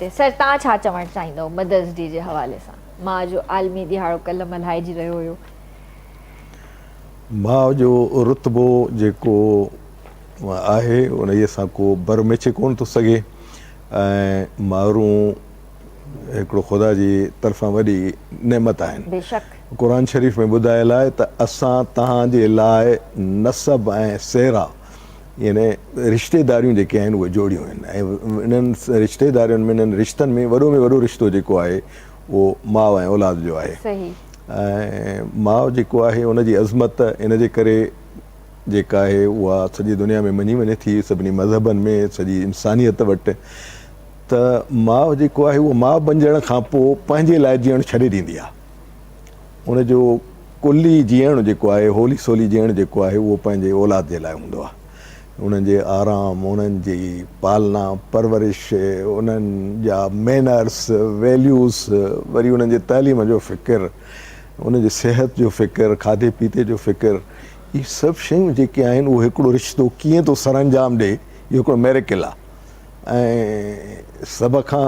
आहे सर तव्हां छा चवणु चाहींदव मदर्स डे जे हवाले सां माउ जो आलमी ॾिहाड़ो कल्ह मल्हाइजी रहियो हुयो माउ जो रुतबो जेको आहे उन सां को बरमेचे कोन थो सघे ऐं माण्हू हिकिड़ो ख़ुदा जी तरफ़ां वॾी नेमत आहिनि बेशक क़ुर शरीफ़ में ॿुधायल आहे त असां तव्हांजे लाइ नसब ऐं सेहरा यानी रिश्तेदारियूं जेके आहिनि उहे जोड़ियूं आहिनि ऐं इन्हनि रिश्तेदारियुनि में इन्हनि रिश्तनि में वॾो रिश्तो जेको आहे उहो माउ ऐं औलाद जो आहे ऐं माउ जेको आहे उनजी अज़मत इन जे करे जेका आहे उहा सॼी दुनिया में मञी वञे थी सभिनी मज़हबनि में सॼी इंसानियत वटि त माउ जेको आहे उहो माउ बणजण खां पोइ पंहिंजे लाइ जीअणु छॾे ॾींदी आहे उनजो कुली जीअणु जेको आहे होली सोली जीअणु जेको आहे उहो पंहिंजे औलाद जे लाइ हूंदो आहे उन्हनि जे आराम उन्हनि जी पालना परवरिश उन्हनि जा मैनर्स वैल्यूज़ वरी उन्हनि जे तइलीम जो फ़िकिर उनजी सिहत जो फ़िकिर खाधे पीते जो फ़िकिर इहे सभु शयूं जेके आहिनि उहो हिकिड़ो रिश्तो कीअं थो सर अंजाम ॾे इहो हिकिड़ो मेरेकिल आहे ऐं सभ खां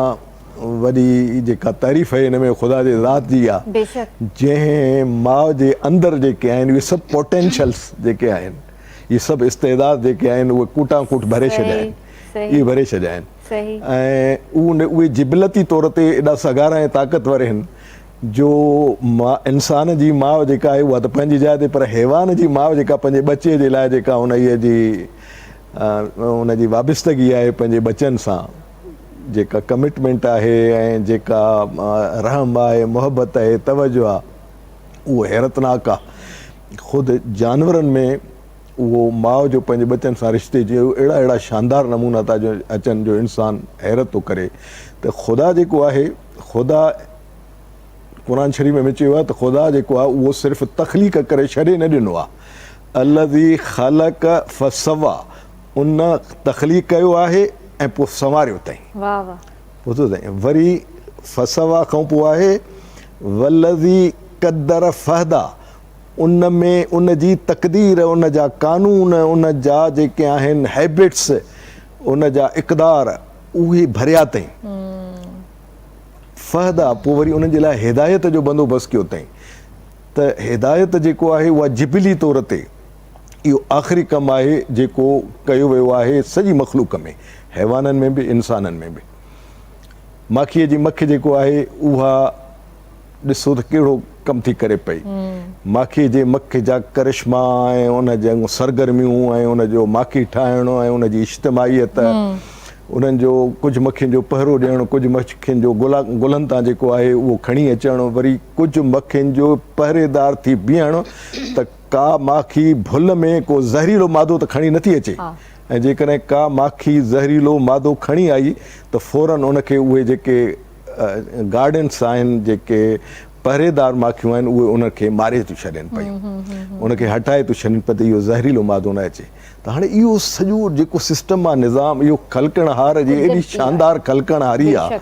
वॾी जेका तारीफ़ आहे हिन में ख़ुदा जे ज़ात जी आहे जंहिं माउ जे अंदरि जेके आहिनि उहे सभु पोटेंशियल्स जेके आहिनि इहे सभु इस्तेदाद जेके आहिनि उहे कूटा कूट भरे छॾिया आहिनि इहे भरे छॾिया आहिनि ऐं उहे जिबलती तौर ते एॾा सगारा ऐं ताक़तवर आहिनि जो इंसान जी माउ जेका आहे उहा त पंहिंजी जाइ ते पर हैवान जी माउ जेका पंहिंजे बचे जे लाइ जेका उनजी वाबिस्तगी आहे पंहिंजे बचनि सां जेका कमिटमेंट आहे ऐं जेका रहम आहे मुहबत आहे तवजो आहे उहो हैरतनाक आहे ख़ुदि जानवरनि में उहो माउ जो पंहिंजे बचनि सां रिश्ते जो अहिड़ा शानदार नमूना था जो अचनि जो इंसानु हैरत थो करे त ख़ुदा जेको आहे ख़ुदा क़ुर शरीफ़ में चयो आहे त ख़ुदा जेको आहे उहो सिर्फ़ु तख़लीक़ करे छॾे न ॾिनो आहे अल्लज़ी ख़लक़ फसवा उन तख़लीक़ कयो आहे ऐं पोइ संवारियो अथईं ॿुधो अथईं वरी फसवा खां पोइ आहे वल्लज़ी क़दर फहदा उन में उन जी तक़दीर उन जा क़ानून उन जा जेके आहिनि हैबिट्स उन जा इक़दार उहे भरिया अथईं फहदा पोइ वरी उन्हनि जे लाइ हिदायत जो बंदोबस्तु कयो अथईं त हिदायत जेको आहे उहा जिबली तौर ते इहो आख़िरी कमु आहे जेको कयो वियो आहे सॼी मख़लूक में हैवाननि में बि इंसाननि में बि माखीअ जी मख जेको आहे उहा ॾिसो त कहिड़ो कमु थी करे पई माखीअ जे मख जा करिश्मा ऐं उन जूं सरगर्मियूं ऐं उन जो माखी ठाहिणो ऐं उन जी इज्तिमाहियत उन्हनि जो कुझु मखियुनि जो पहिरो ॾियणु कुझु मखियुनि जो गुलनि तां जेको आहे उहो खणी अचणु वरी कुझु मखियुनि जो पहिरेदार थी बीहणु त का माखी भुल में को ज़हरीलो मादो त खणी नथी अचे ऐं जेकॾहिं का माखी ज़हरीलो मादो खणी आई त फ़ौरन उनखे उहे जेके गार्डन्स आहिनि जेके पहिरेदार माखियूं आहिनि उहे उनखे मारे थियूं छॾनि पियूं उनखे हटाए थियूं छॾनि पियूं त इहो ज़हरीलो मादो न अचे त हाणे इहो सॼो जेको सिस्टम आहे निज़ाम इहो ख़लकणहार जी एॾी शानदार ख़लकणहारी आहे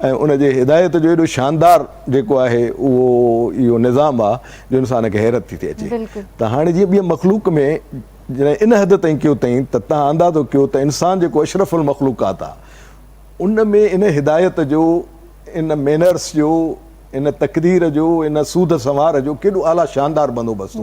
ऐं उनजे हिदायत जो एॾो शानदार जेको आहे उहो इहो निज़ाम आहे जो इंसान खे हैरत थी अचे त हाणे जीअं ॿिए मख़लूक में जॾहिं इन हद ताईं कयो अथईं त तव्हां अंदाज़ो कयो त इंसान जेको अशरफुल मख़लूकात आहे उन में इन हिदायत जो इन मैनर्स जो इन तक़दीर जो इन सूद संवार जो केॾो आला शानदार बंदोबस्तु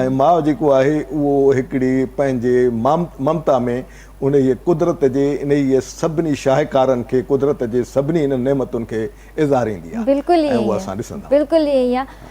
ऐं माउ जेको आहे उहो हिकिड़ी पंहिंजे ममता में उन जे कुदरत जे इन इहे सभिनी शाहकारनि खे कुदरत जे सभिनी इन नेमतुनि खे इज़ारींदी आहे बिल्कुलु ऐं उहा असां ॾिसंदा बिल्कुलु ईअं ई आहे